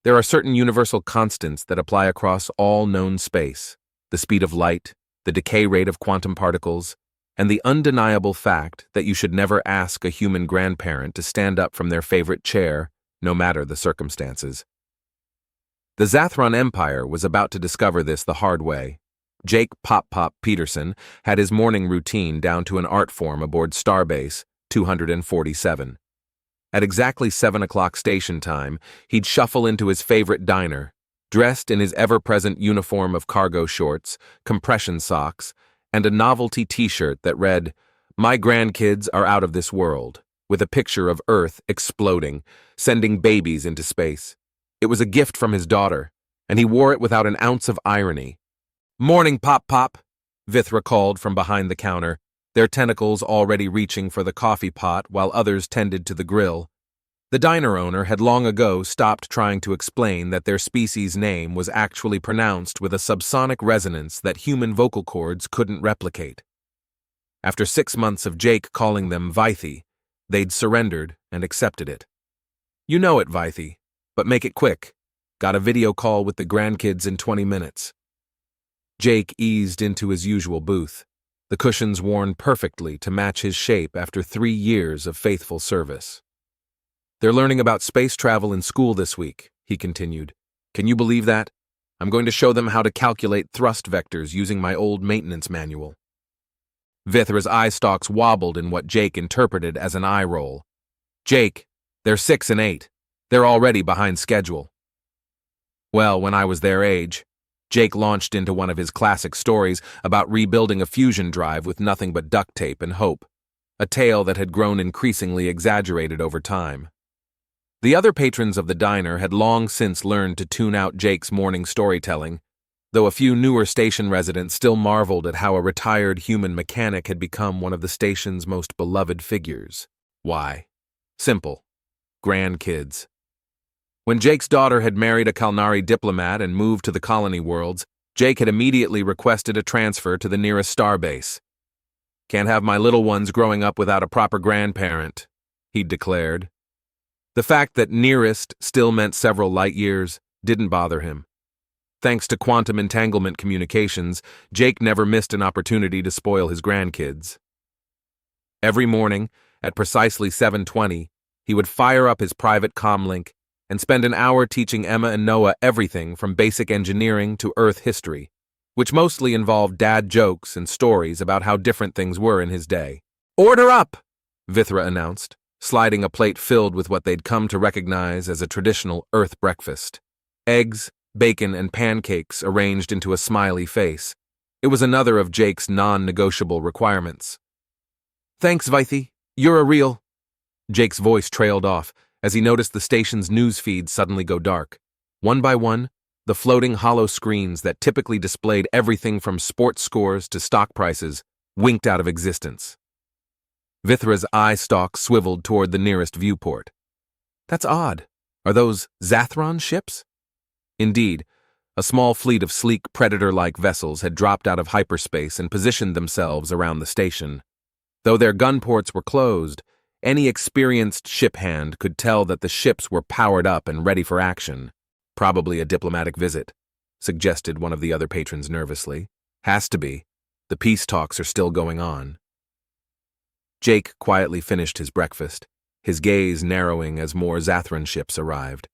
There are certain universal constants that apply across all known space: the speed of light, the decay rate of quantum particles, and the undeniable fact that you should never ask a human grandparent to stand up from their favorite chair, no matter the circumstances. The Zathron Empire was about to discover this the hard way. Jake Pop Pop Peterson had his morning routine down to an art form aboard Starbase 247. At exactly 7 o'clock station time, he'd shuffle into his favorite diner, dressed in his ever-present uniform of cargo shorts, compression socks, and a novelty t-shirt that read, "My grandkids are out of this world," with a picture of Earth exploding, sending babies into space. It was a gift from his daughter, and he wore it without an ounce of irony. "Morning, Pop Pop," Vithra called from behind the counter, their tentacles already reaching for the coffee pot while others tended to the grill. The diner owner had long ago stopped trying to explain that their species' name was actually pronounced with a subsonic resonance that human vocal cords couldn't replicate. After 6 months of Jake calling them Vythi, they'd surrendered and accepted it. "You know it, Vythi, but make it quick. Got a video call with the grandkids in 20 minutes. Jake eased into his usual booth, the cushions worn perfectly to match his shape after 3 years of faithful service. "They're learning about space travel in school this week," he continued. "Can you believe that? I'm going to show them how to calculate thrust vectors using my old maintenance manual." Vithra's eye stalks wobbled in what Jake interpreted as an eye roll. "Jake, they're 6 and 8. They're already behind schedule." Well, when I was their age, Jake launched into one of his classic stories about rebuilding a fusion drive with nothing but duct tape and hope, a tale that had grown increasingly exaggerated over time. The other patrons of the diner had long since learned to tune out Jake's morning storytelling, though a few newer station residents still marveled at how a retired human mechanic had become one of the station's most beloved figures. Why? Simple. Grandkids. When Jake's daughter had married a Kalnari diplomat and moved to the colony worlds, Jake had immediately requested a transfer to the nearest starbase. "Can't have my little ones growing up without a proper grandparent," he'd declared. The fact that nearest still meant several light years didn't bother him. Thanks to quantum entanglement communications, Jake never missed an opportunity to spoil his grandkids. Every morning, at precisely 7:20, he would fire up his private comlink and spend an hour teaching Emma and Noah everything from basic engineering to Earth history, which mostly involved dad jokes and stories about how different things were in his day. "Order up," Vithra announced, sliding a plate filled with what they'd come to recognize as a traditional Earth breakfast. Eggs, bacon, and pancakes arranged into a smiley face. It was another of Jake's non-negotiable requirements. "Thanks, Vythi. You're a real—" Jake's voice trailed off as he noticed the station's news feeds suddenly go dark. One by one, the floating hollow screens that typically displayed everything from sports scores to stock prices winked out of existence. Vithra's eye stalk swiveled toward the nearest viewport. "That's odd. Are those Zathron ships?" Indeed, a small fleet of sleek predator-like vessels had dropped out of hyperspace and positioned themselves around the station. Though their gun ports were closed, any experienced ship hand could tell that the ships were powered up and ready for action. "Probably a diplomatic visit," suggested one of the other patrons nervously. "Has to be. The peace talks are still going on." Jake quietly finished his breakfast, his gaze narrowing as more Zathron ships arrived.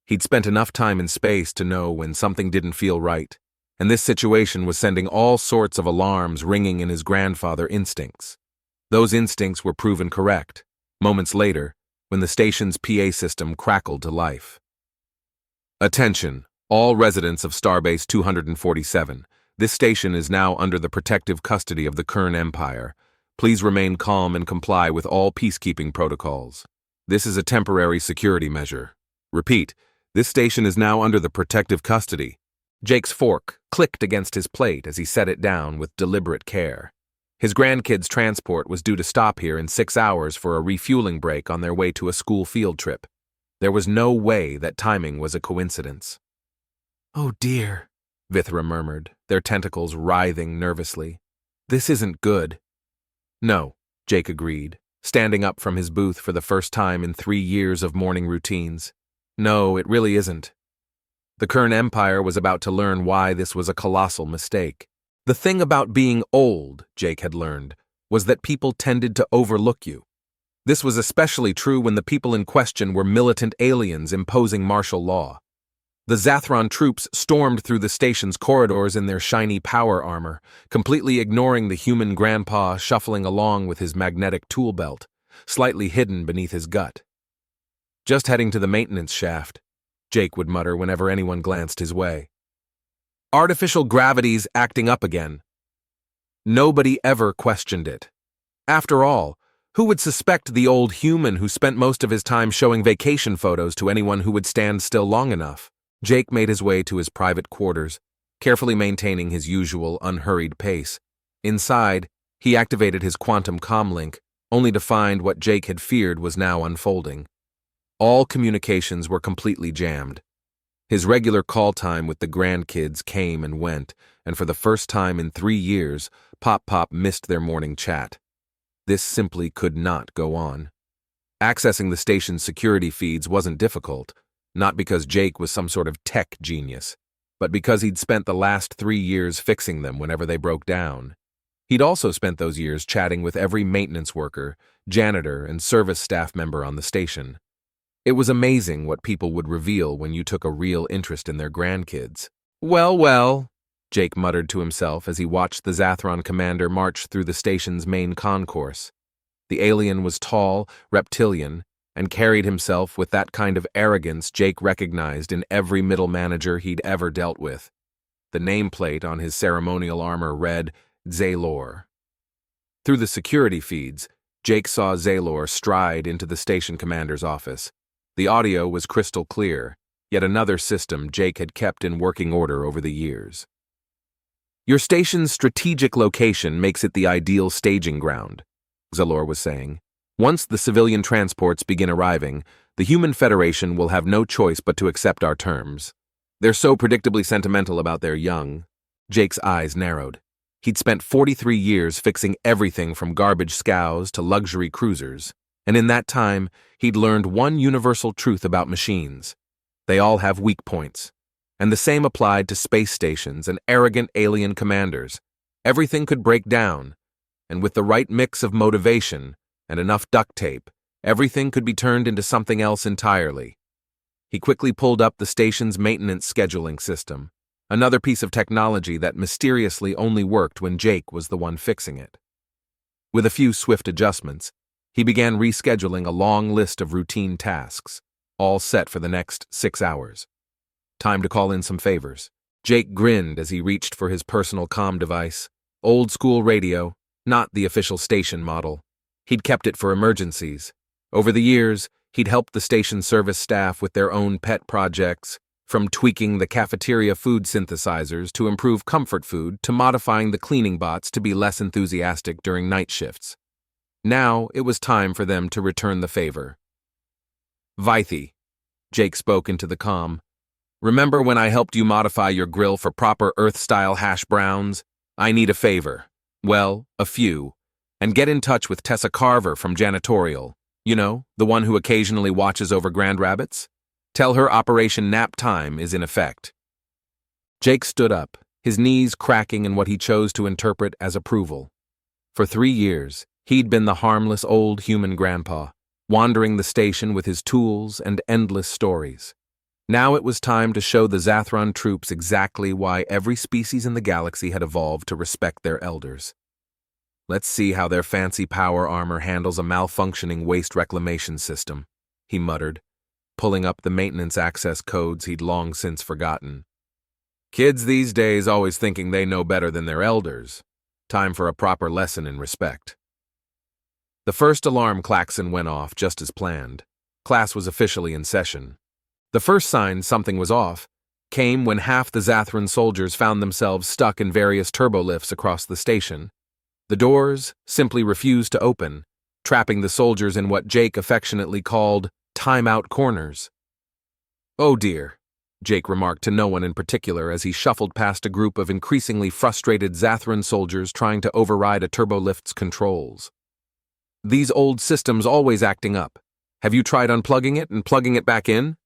He'd spent enough time in space to know when something didn't feel right, and this situation was sending all sorts of alarms ringing in his grandfather instincts. Those instincts were proven correct, moments later, when the station's PA system crackled to life. "Attention, all residents of Starbase 247. This station is now under the protective custody of the Kern Empire. Please remain calm and comply with all peacekeeping protocols. This is a temporary security measure. Repeat, this station is now under the protective custody." Jake's fork clicked against his plate as he set it down with deliberate care. His grandkids' transport was due to stop here in 6 hours for a refueling break on their way to a school field trip. There was no way that timing was a coincidence. "Oh dear," Vithra murmured, their tentacles writhing nervously. "This isn't good." "No," Jake agreed, standing up from his booth for the first time in 3 years of morning routines. "No, it really isn't. The Kern Empire was about to learn why this was a colossal mistake. The thing about being old, Jake had learned, was that people tended to overlook you. This was especially true when the people in question were militant aliens imposing martial law. The Zathron troops stormed through the station's corridors in their shiny power armor, completely ignoring the human grandpa shuffling along with his magnetic tool belt, slightly hidden beneath his gut. "Just heading to the maintenance shaft," Jake would mutter whenever anyone glanced his way. Artificial gravity's acting up again. Nobody ever questioned it. After all, who would suspect the old human who spent most of his time showing vacation photos to anyone who would stand still long enough? Jake made his way to his private quarters, carefully maintaining his usual unhurried pace. Inside, he activated his quantum comlink, only to find what Jake had feared was now unfolding. All communications were completely jammed. His regular call time with the grandkids came and went, and for the first time in 3 years, Pop missed their morning chat. This simply could not go on. Accessing the station's security feeds wasn't difficult, not because Jake was some sort of tech genius, but because he'd spent the last 3 years fixing them whenever they broke down. He'd also spent those years chatting with every maintenance worker, janitor, and service staff member on the station. It was amazing what people would reveal when you took a real interest in their grandkids. Well, Jake muttered to himself as he watched the Zathron commander march through the station's main concourse. The alien was tall, reptilian, and carried himself with that kind of arrogance Jake recognized in every middle manager he'd ever dealt with. The nameplate on his ceremonial armor read, Zaylor. Through the security feeds, Jake saw Zaylor stride into the station commander's office. The audio was crystal clear, yet another system Jake had kept in working order over the years. "Your station's strategic location makes it the ideal staging ground," Zaylor was saying. "Once the civilian transports begin arriving, the Human Federation will have no choice but to accept our terms. They're so predictably sentimental about their young." Jake's eyes narrowed. He'd spent 43 years fixing everything from garbage scows to luxury cruisers, and in that time, he'd learned one universal truth about machines. They all have weak points, and the same applied to space stations and arrogant alien commanders. Everything could break down, and with the right mix of motivation and enough duct tape, everything could be turned into something else entirely. He quickly pulled up the station's maintenance scheduling system, another piece of technology that mysteriously only worked when Jake was the one fixing it. With a few swift adjustments, he began rescheduling a long list of routine tasks, all set for the next 6 hours. Time to call in some favors. Jake grinned as he reached for his personal comm device. Old-school radio, not the official station model. He'd kept it for emergencies. Over the years, he'd helped the station service staff with their own pet projects, from tweaking the cafeteria food synthesizers to improve comfort food to modifying the cleaning bots to be less enthusiastic during night shifts. Now it was time for them to return the favor. "Vythi," Jake spoke into the comm. "Remember when I helped you modify your grill for proper Earth-style hash browns? I need a favor. Well, a few. And get in touch with Tessa Carver from Janitorial. You know, the one who occasionally watches over Grand Rabbits? Tell her Operation Nap Time is in effect." Jake stood up, his knees cracking in what he chose to interpret as approval. For 3 years, he'd been the harmless old human grandpa, wandering the station with his tools and endless stories. Now it was time to show the Zathron troops exactly why every species in the galaxy had evolved to respect their elders. "Let's see how their fancy power armor handles a malfunctioning waste reclamation system," he muttered, pulling up the maintenance access codes he'd long since forgotten. "Kids these days always thinking they know better than their elders. Time for a proper lesson in respect." The first alarm klaxon went off just as planned. Class was officially in session. The first sign something was off came when half the Zathron soldiers found themselves stuck in various turbolifts across the station. The doors simply refused to open, trapping the soldiers in what Jake affectionately called timeout corners. "Oh dear," Jake remarked to no one in particular as he shuffled past a group of increasingly frustrated Zathron soldiers trying to override a turbolift's controls. "These old systems always acting up. Have you tried unplugging it and plugging it back in?"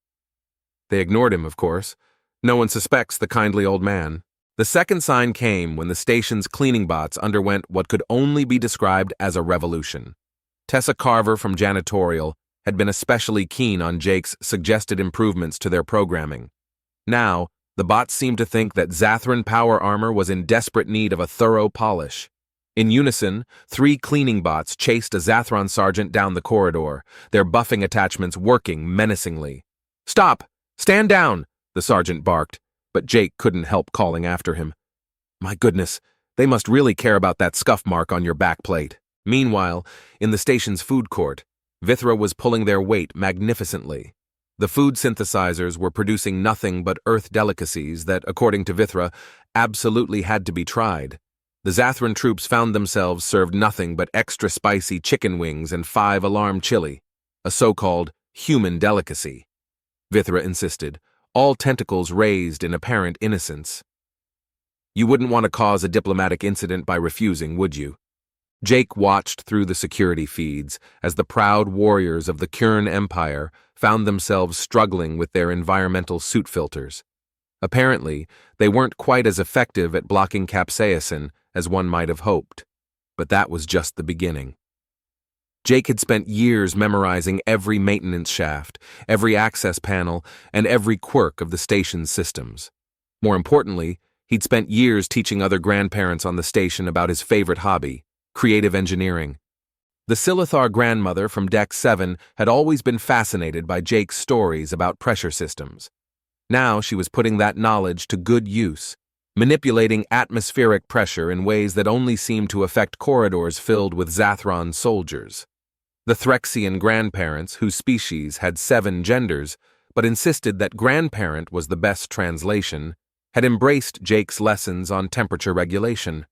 They ignored him, of course, No one suspects the kindly old man. The second sign came when the station's cleaning bots underwent what could only be described as a revolution. Tessa Carver from Janitorial had been especially keen on Jake's suggested improvements to their programming. Now, the bots seemed to think that Zathran power armor was in desperate need of a thorough polish. In unison, 3 cleaning bots chased a Zathran sergeant down the corridor, their buffing attachments working menacingly. "Stop! Stand down!" the sergeant barked, but Jake couldn't help calling after him. "My goodness, they must really care about that scuff mark on your backplate." Meanwhile, in the station's food court, Vithra was pulling their weight magnificently. The food synthesizers were producing nothing but earth delicacies that, according to Vithra, absolutely had to be tried. The Zathran troops found themselves served nothing but extra spicy chicken wings and 5-alarm chili, a so-called human delicacy. Vithra insisted, all tentacles raised in apparent innocence. "You wouldn't want to cause a diplomatic incident by refusing, would you?" Jake watched through the security feeds as the proud warriors of the Kurn Empire found themselves struggling with their environmental suit filters. Apparently, they weren't quite as effective at blocking capsaicin as one might have hoped. But that was just the beginning. Jake had spent years memorizing every maintenance shaft, every access panel, and every quirk of the station's systems. More importantly, he'd spent years teaching other grandparents on the station about his favorite hobby, creative engineering. The Silithar grandmother from Deck 7 had always been fascinated by Jake's stories about pressure systems. Now she was putting that knowledge to good use, manipulating atmospheric pressure in ways that only seemed to affect corridors filled with Zathran soldiers. The Threxian grandparents, whose species had 7 genders, but insisted that grandparent was the best translation, had embraced Jake's lessons on temperature regulation.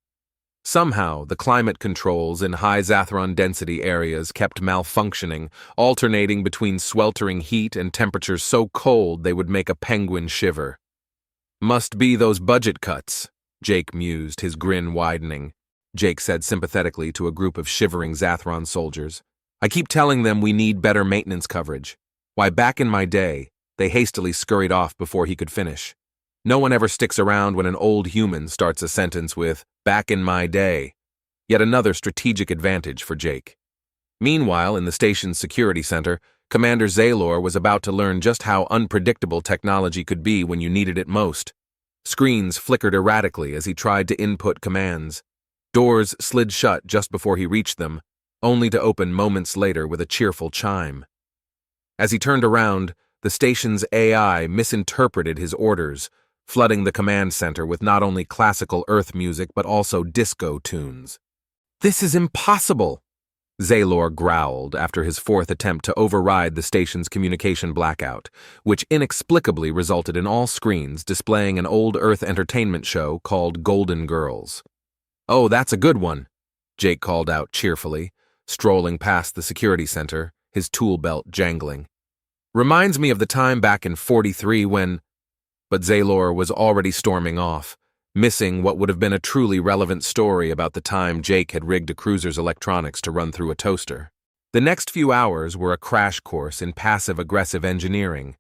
Somehow, the climate controls in high Zathran density areas kept malfunctioning, alternating between sweltering heat and temperatures so cold they would make a penguin shiver. "Must be those budget cuts," Jake mused, his grin widening. Jake said sympathetically to a group of shivering Zathran soldiers. "I keep telling them we need better maintenance coverage. Why, back in my day, they hastily scurried off before he could finish. No one ever sticks around when an old human starts a sentence with, 'back in my day.'" Yet another strategic advantage for Jake. Meanwhile, in the station's security center, Commander Zaylor was about to learn just how unpredictable technology could be when you needed it most. Screens flickered erratically as he tried to input commands. Doors slid shut just before he reached them, only to open moments later with a cheerful chime. As he turned around, the station's AI misinterpreted his orders, flooding the command center with not only classical Earth music but also disco tunes. "This is impossible," Zaylor growled after his 4th attempt to override the station's communication blackout, which inexplicably resulted in all screens displaying an old Earth entertainment show called Golden Girls. "Oh, that's a good one," Jake called out cheerfully, strolling past the security center, his tool belt jangling. "Reminds me of the time back in 43 when—" But Zaylor was already storming off, missing what would have been a truly relevant story about the time Jake had rigged a cruiser's electronics to run through a toaster. The next few hours were a crash course in passive-aggressive engineering.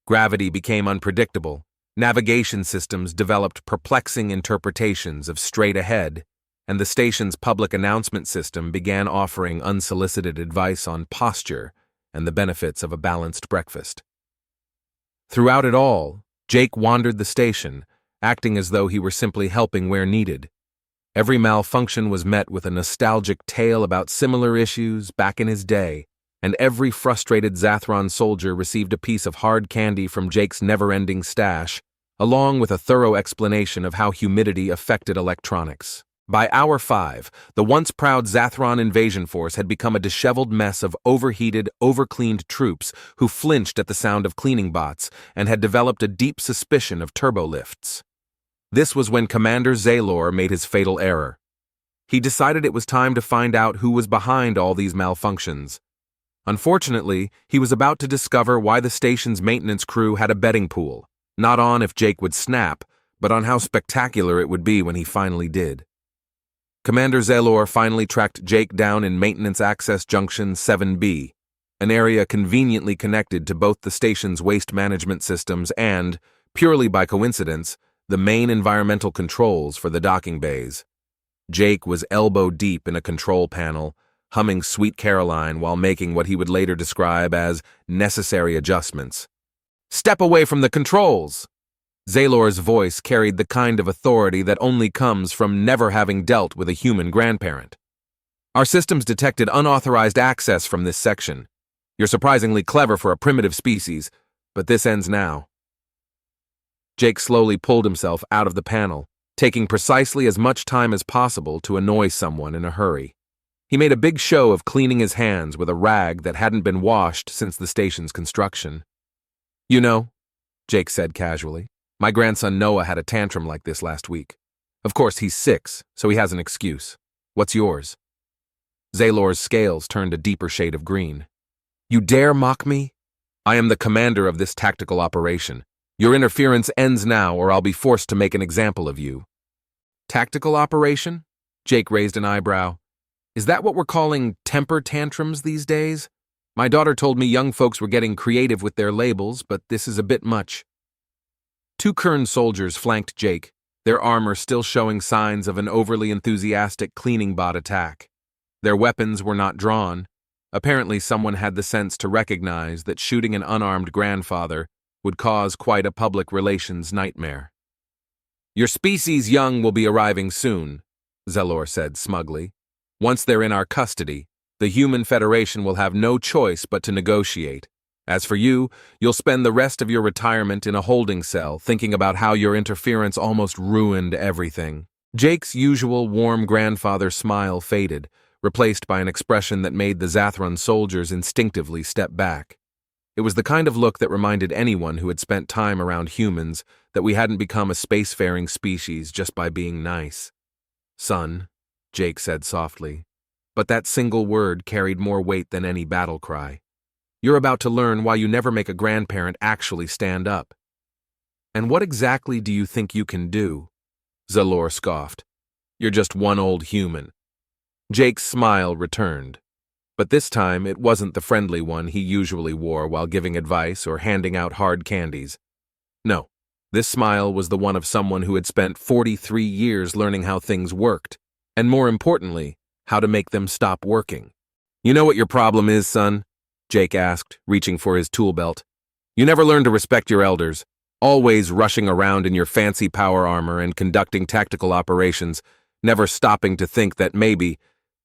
Gravity became unpredictable, navigation systems developed perplexing interpretations of straight ahead, and the station's public announcement system began offering unsolicited advice on posture and the benefits of a balanced breakfast. Throughout it all, Jake wandered the station, acting as though he were simply helping where needed. Every malfunction was met with a nostalgic tale about similar issues back in his day, and every frustrated Zathran soldier received a piece of hard candy from Jake's never-ending stash, along with a thorough explanation of how humidity affected electronics. By hour 5, the once proud Zathran invasion force had become a disheveled mess of overheated, overcleaned troops who flinched at the sound of cleaning bots and had developed a deep suspicion of turbolifts. This was when Commander Zaylor made his fatal error. He decided it was time to find out who was behind all these malfunctions. Unfortunately, he was about to discover why the station's maintenance crew had a betting pool, not on if Jake would snap, but on how spectacular it would be when he finally did. Commander Zaylor finally tracked Jake down in Maintenance Access Junction 7B, an area conveniently connected to both the station's waste management systems and, purely by coincidence, the main environmental controls for the docking bays. Jake was elbow-deep in a control panel, humming Sweet Caroline while making what he would later describe as necessary adjustments. "Step away from the controls!" Zaylor's voice carried the kind of authority that only comes from never having dealt with a human grandparent. "Our systems detected unauthorized access from this section. You're surprisingly clever for a primitive species, but this ends now." Jake slowly pulled himself out of the panel, taking precisely as much time as possible to annoy someone in a hurry. He made a big show of cleaning his hands with a rag that hadn't been washed since the station's construction. "You know," Jake said casually, "my grandson Noah had a tantrum like this last week. Of course, he's 6, so he has an excuse. What's yours?" Zaylor's scales turned a deeper shade of green. "You dare mock me? I am the commander of this tactical operation. Your interference ends now, or I'll be forced to make an example of you." "Tactical operation?" Jake raised an eyebrow. "Is that what we're calling temper tantrums these days? My daughter told me young folks were getting creative with their labels, but this is a bit much." 2 Kern soldiers flanked Jake, their armor still showing signs of an overly enthusiastic cleaning bot attack. Their weapons were not drawn. Apparently someone had the sense to recognize that shooting an unarmed grandfather would cause quite a public relations nightmare. "Your species' young will be arriving soon," Zaylor said smugly. "Once they're in our custody, the Human Federation will have no choice but to negotiate. As for you, you'll spend the rest of your retirement in a holding cell thinking about how your interference almost ruined everything." Jake's usual warm grandfather smile faded, replaced by an expression that made the Zathron soldiers instinctively step back. It was the kind of look that reminded anyone who had spent time around humans that we hadn't become a spacefaring species just by being nice. "Son," Jake said softly, but that single word carried more weight than any battle cry. "You're about to learn why you never make a grandparent actually stand up." "And what exactly do you think you can do?" Zaylor scoffed. "You're just one old human." Jake's smile returned. But this time it wasn't the friendly one he usually wore while giving advice or handing out hard candies. No, this smile was the one of someone who had spent 43 years learning how things worked, and more importantly, how to make them stop working. "You know what your problem is, son?" Jake asked, reaching for his tool belt. "You never learn to respect your elders, always rushing around in your fancy power armor and conducting tactical operations, never stopping to think that maybe,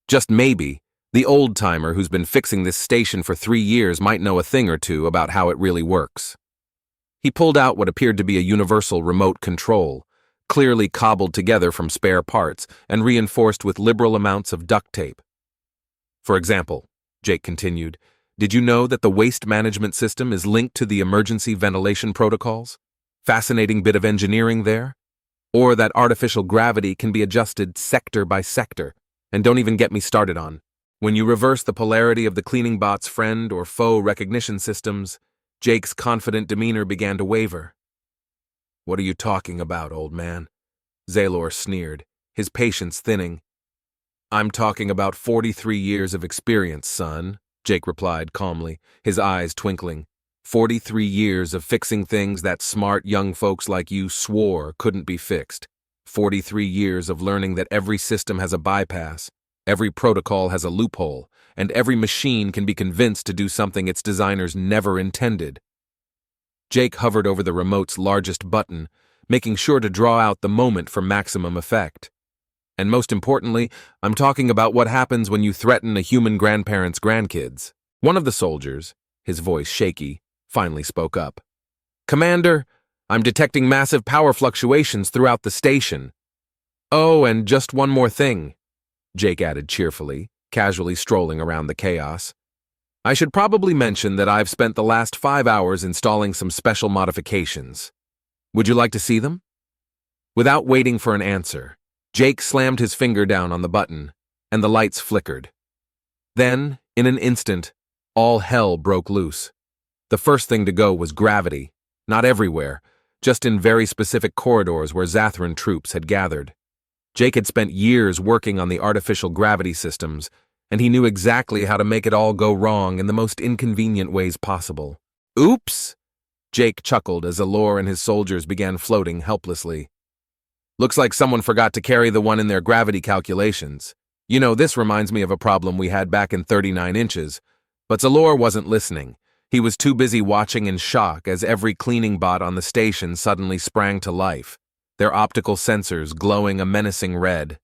just maybe, the old-timer who's been fixing this station for 3 years might know a thing or two about how it really works." He pulled out what appeared to be a universal remote control, clearly cobbled together from spare parts and reinforced with liberal amounts of duct tape. "For example," Jake continued, "did you know that the waste management system is linked to the emergency ventilation protocols? Fascinating bit of engineering there. Or that artificial gravity can be adjusted sector by sector, and don't even get me started on. When you reverse the polarity of the cleaning bot's friend or foe recognition systems," Jake's confident demeanor began to waver. "What are you talking about, old man?" Zaylor sneered, his patience thinning. "I'm talking about 43 years of experience, son," Jake replied calmly, his eyes twinkling. 43 years of fixing things that smart young folks like you swore couldn't be fixed. 43 years of learning that every system has a bypass, every protocol has a loophole, and every machine can be convinced to do something its designers never intended. Jake hovered over the remote's largest button, making sure to draw out the moment for maximum effect. "And most importantly, I'm talking about what happens when you threaten a human grandparent's grandkids." One of the soldiers, his voice shaky, finally spoke up. "Commander, I'm detecting massive power fluctuations throughout the station." "Oh, and just one more thing," Jake added cheerfully, casually strolling around the chaos. "I should probably mention that I've spent the last 5 hours installing some special modifications. Would you like to see them?" Without waiting for an answer, Jake slammed his finger down on the button, and the lights flickered. Then, in an instant, all hell broke loose. The first thing to go was gravity, not everywhere, just in very specific corridors where Zathron troops had gathered. Jake had spent years working on the artificial gravity systems, and he knew exactly how to make it all go wrong in the most inconvenient ways possible. "Oops!" Jake chuckled as Allure and his soldiers began floating helplessly. Looks like someone forgot to carry the one in their gravity calculations. You know, this reminds me of a problem we had back in 39 inches. But Allure wasn't listening. He was too busy watching in shock as every cleaning bot on the station suddenly sprang to life, their optical sensors glowing a menacing red.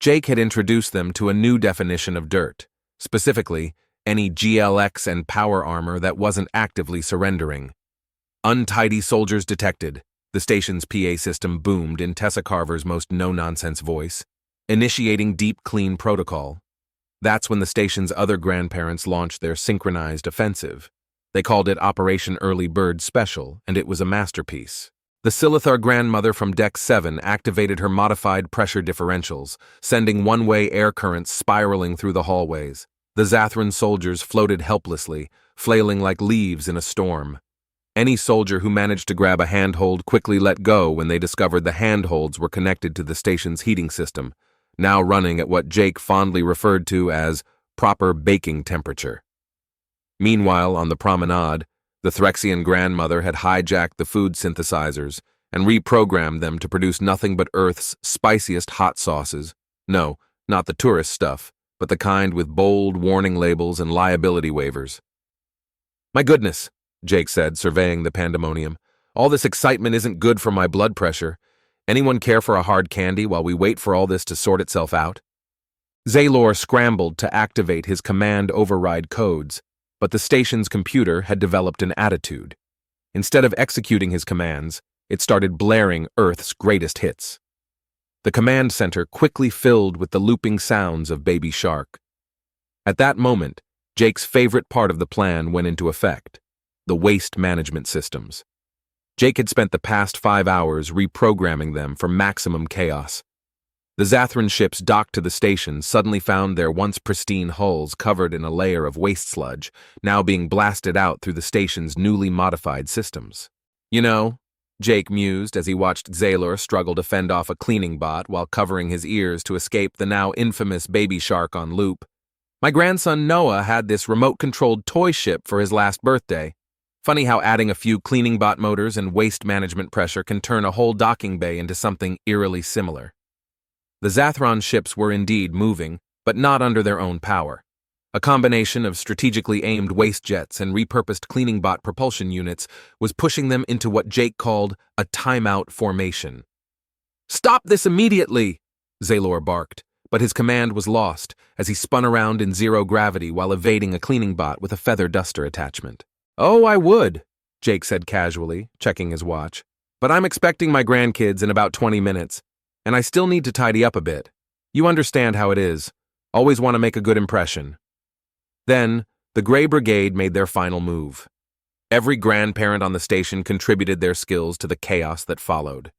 Jake had introduced them to a new definition of dirt, specifically, any GLX and power armor that wasn't actively surrendering. Untidy soldiers detected, the station's PA system boomed in Tessa Carver's most no-nonsense voice, initiating deep clean protocol. That's when the station's other grandparents launched their synchronized offensive. They called it Operation Early Bird Special, and it was a masterpiece. The Silithar grandmother from Deck 7 activated her modified pressure differentials, sending one-way air currents spiraling through the hallways. The Zathran soldiers floated helplessly, flailing like leaves in a storm. Any soldier who managed to grab a handhold quickly let go when they discovered the handholds were connected to the station's heating system, now running at what Jake fondly referred to as proper baking temperature. Meanwhile, on the promenade, the Threxian grandmother had hijacked the food synthesizers and reprogrammed them to produce nothing but Earth's spiciest hot sauces. No, not the tourist stuff, but the kind with bold warning labels and liability waivers. My goodness, Jake said, surveying the pandemonium. All this excitement isn't good for my blood pressure. Anyone care for a hard candy while we wait for all this to sort itself out? Zaylor scrambled to activate his command override codes, but the station's computer had developed an attitude. Instead of executing his commands, it started blaring Earth's greatest hits. The command center quickly filled with the looping sounds of Baby Shark. At that moment, Jake's favorite part of the plan went into effect: the waste management systems. Jake had spent the past 5 hours reprogramming them for maximum chaos. The Zathran ships docked to the station suddenly found their once pristine hulls covered in a layer of waste sludge, now being blasted out through the station's newly modified systems. You know, Jake mused as he watched Zaylor struggle to fend off a cleaning bot while covering his ears to escape the now infamous Baby Shark on loop. My grandson Noah had this remote-controlled toy ship for his last birthday. Funny how adding a few cleaning bot motors and waste management pressure can turn a whole docking bay into something eerily similar. The Zathron ships were indeed moving, but not under their own power. A combination of strategically aimed waste jets and repurposed cleaning bot propulsion units was pushing them into what Jake called a timeout formation. "Stop this immediately!" Zaylor barked, but his command was lost as he spun around in zero gravity while evading a cleaning bot with a feather duster attachment. "Oh, I would," Jake said casually, checking his watch. "But I'm expecting my grandkids in about 20 minutes, and I still need to tidy up a bit. You understand how it is. Always want to make a good impression." Then, the Grey Brigade made their final move. Every grandparent on the station contributed their skills to the chaos that followed.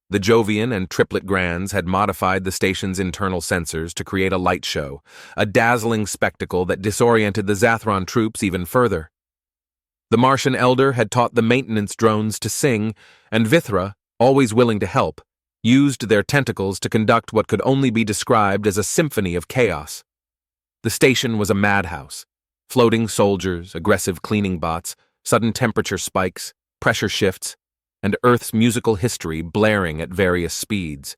The Jovian and Triplet Grands had modified the station's internal sensors to create a light show, a dazzling spectacle that disoriented the Zathron troops even further. The Martian Elder had taught the maintenance drones to sing, and Vithra, always willing to help, used their tentacles to conduct what could only be described as a symphony of chaos. The station was a madhouse. Floating soldiers, aggressive cleaning bots, sudden temperature spikes, pressure shifts, and Earth's musical history blaring at various speeds.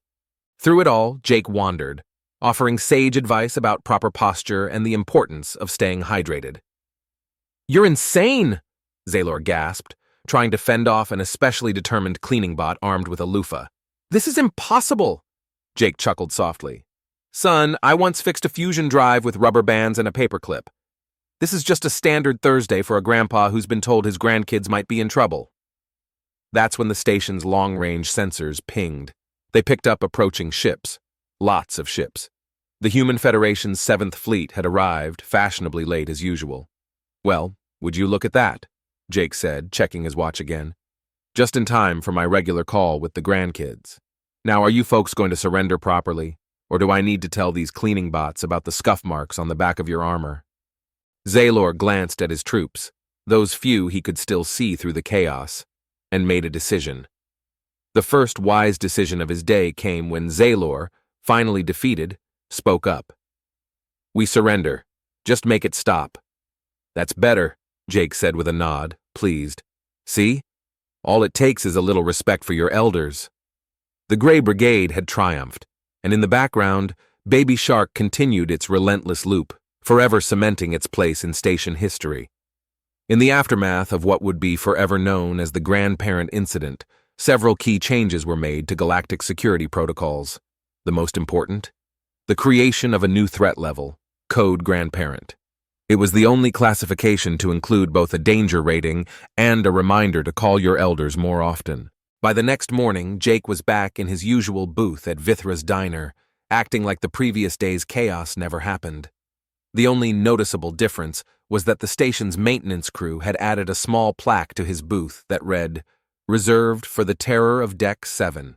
Through it all, Jake wandered, offering sage advice about proper posture and the importance of staying hydrated. "You're insane!" Zaylor gasped, trying to fend off an especially determined cleaning bot armed with a loofah. "This is impossible!" Jake chuckled softly. "Son, I once fixed a fusion drive with rubber bands and a paperclip. This is just a standard Thursday for a grandpa who's been told his grandkids might be in trouble." That's when the station's long-range sensors pinged. They picked up approaching ships. Lots of ships. The Human Federation's 7th Fleet had arrived, fashionably late as usual. "Well, would you look at that?" Jake said, checking his watch again. "Just in time for my regular call with the grandkids. Now, are you folks going to surrender properly, or do I need to tell these cleaning bots about the scuff marks on the back of your armor?" Zaylor glanced at his troops, those few he could still see through the chaos, and made a decision. The first wise decision of his day came when Zaylor, finally defeated, spoke up. "We surrender. Just make it stop." "That's better," Jake said with a nod, pleased. See? All it takes is a little respect for your elders. The Gray Brigade had triumphed, and in the background, Baby Shark continued its relentless loop, forever cementing its place in station history. In the aftermath of what would be forever known as the grandparent incident, several key changes were made to galactic security protocols. The most important? The creation of a new threat level, Code Grandparent. It was the only classification to include both a danger rating and a reminder to call your elders more often. By the next morning, Jake was back in his usual booth at Vithra's diner, acting like the previous day's chaos never happened. The only noticeable difference was that the station's maintenance crew had added a small plaque to his booth that read, "Reserved for the terror of Deck 7.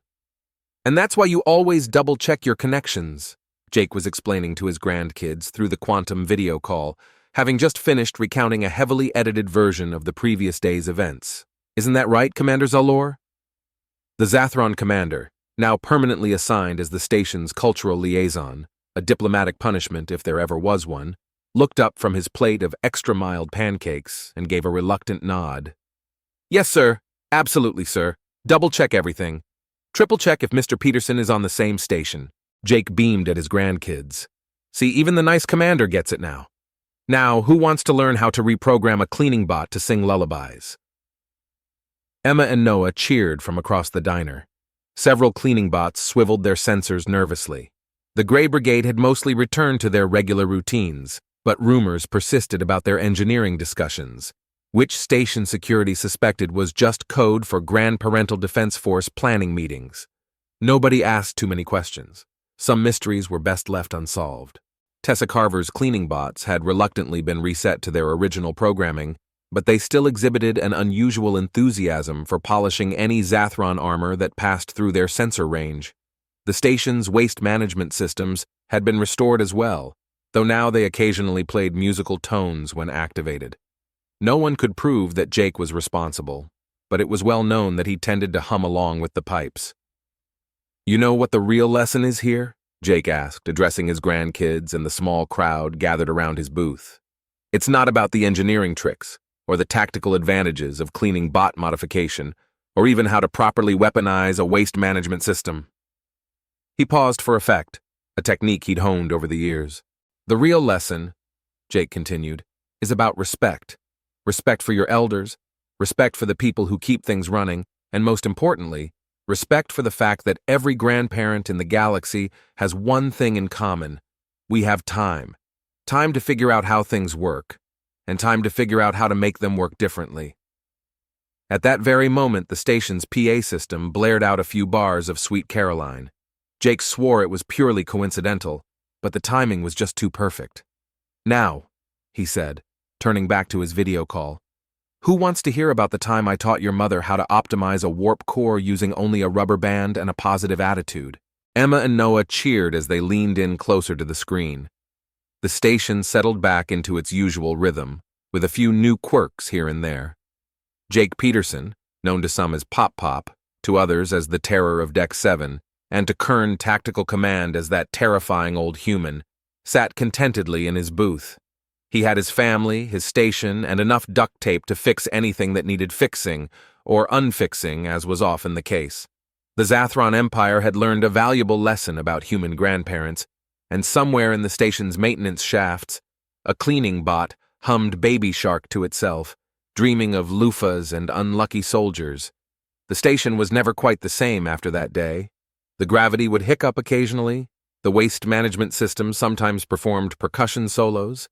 "And that's why you always double-check your connections," Jake was explaining to his grandkids through the quantum video call, having just finished recounting a heavily edited version of the previous day's events. "Isn't that right, Commander Zalor?" The Zathron commander, now permanently assigned as the station's cultural liaison, a diplomatic punishment if there ever was one, looked up from his plate of extra-mild pancakes and gave a reluctant nod. "Yes, sir. Absolutely, sir. Double-check everything. Triple-check if Mr. Peterson is on the same station." Jake beamed at his grandkids. "See, even the nice commander gets it now. Now, who wants to learn how to reprogram a cleaning bot to sing lullabies?" Emma and Noah cheered from across the diner. Several cleaning bots swiveled their sensors nervously. The Gray Brigade had mostly returned to their regular routines, but rumors persisted about their engineering discussions, which station security suspected was just code for Grandparental Defense Force planning meetings. Nobody asked too many questions. Some mysteries were best left unsolved. Tessa Carver's cleaning bots had reluctantly been reset to their original programming, but they still exhibited an unusual enthusiasm for polishing any Zathron armor that passed through their sensor range. The station's waste management systems had been restored as well, though now they occasionally played musical tones when activated. No one could prove that Jake was responsible, but it was well known that he tended to hum along with the pipes. "You know what the real lesson is here?" Jake asked, addressing his grandkids and the small crowd gathered around his booth. "It's not about the engineering tricks, or the tactical advantages of cleaning bot modification, or even how to properly weaponize a waste management system." He paused for effect, a technique he'd honed over the years. "The real lesson," Jake continued, "is about respect. Respect for your elders, respect for the people who keep things running, and most importantly, respect for the fact that every grandparent in the galaxy has one thing in common. We have time. Time to figure out how things work, and time to figure out how to make them work differently." At that very moment, the station's PA system blared out a few bars of Sweet Caroline. Jake swore it was purely coincidental, but the timing was just too perfect. "Now," he said, turning back to his video call, "who wants to hear about the time I taught your mother how to optimize a warp core using only a rubber band and a positive attitude?" Emma and Noah cheered as they leaned in closer to the screen. The station settled back into its usual rhythm, with a few new quirks here and there. Jake Peterson, known to some as Pop Pop, to others as the Terror of Deck 7, and to Kern Tactical Command as that terrifying old human, sat contentedly in his booth. He had his family, his station, and enough duct tape to fix anything that needed fixing, or unfixing, as was often the case. The Zathron Empire had learned a valuable lesson about human grandparents, and somewhere in the station's maintenance shafts, a cleaning bot hummed Baby Shark to itself, dreaming of loofahs and unlucky soldiers. The station was never quite the same after that day. The gravity would hiccup occasionally, the waste management system sometimes performed percussion solos,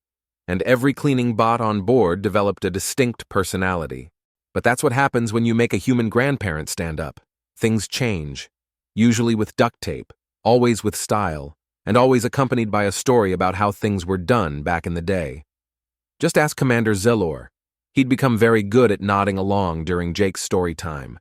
and every cleaning bot on board developed a distinct personality. But that's what happens when you make a human grandparent stand up. Things change, usually with duct tape, always with style, and always accompanied by a story about how things were done back in the day. Just ask Commander Zalor. He'd become very good at nodding along during Jake's story time.